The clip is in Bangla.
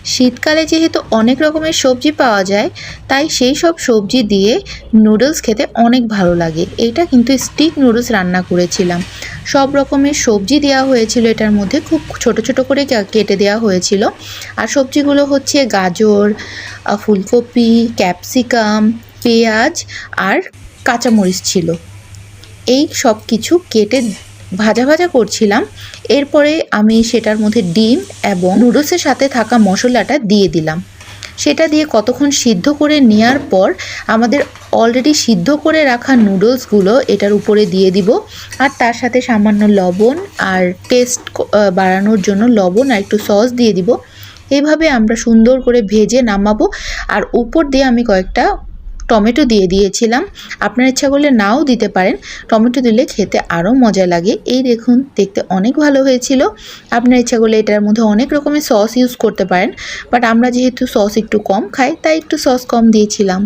শীতকালে যেহেতু অনেক রকমের সবজি পাওয়া যায়, তাই সেই সব সবজি দিয়ে নুডলস খেতে অনেক ভালো লাগে। এটা কিন্তু স্টিক নুডলস রান্না করেছিলাম। সব রকমের সবজি দেওয়া হয়েছিল এটার মধ্যে, খুব ছোট ছোট করে কেটে দেওয়া হয়েছিল। আর সবজিগুলো হচ্ছে গাজর, ফুলকপি, ক্যাপসিকাম, পেঁয়াজ আর কাঁচামরিচ ছিল। এই সব কিছু কেটে ভাজা ভাজা করছিলাম। এরপরে আমি সেটার মধ্যে ডিম এবং নুডলসের সাথে থাকা মশলাটা দিয়ে দিলাম। সেটা দিয়ে কতক্ষণ সিদ্ধ করে নেওয়ার পর আমাদের অলরেডি সিদ্ধ করে রাখা নুডলসগুলো এটার উপরে দিয়ে দিব। আর তার সাথে সামান্য লবণ আর টেস্ট বাড়ানোর জন্য লবণ আর একটু সস দিয়ে দিব। এইভাবে আমরা সুন্দর করে ভেজে নামাবো। আর উপর দিয়ে আমি কয়েকটা টমেটো দিয়ে দিয়েছিলাম। আপনার ইচ্ছা করলে নাও দিতে পারেন, টমেটো দিলে খেতে আরও মজা লাগে। এই দেখুন, দেখতে অনেক ভালো হয়েছিল। আপনার ইচ্ছা করলে এটার মধ্যে অনেক রকমের সস ইউজ করতে পারেন, বাট আমরা যেহেতু সস একটু কম খাই তাই একটু সস কম দিয়েছিলাম।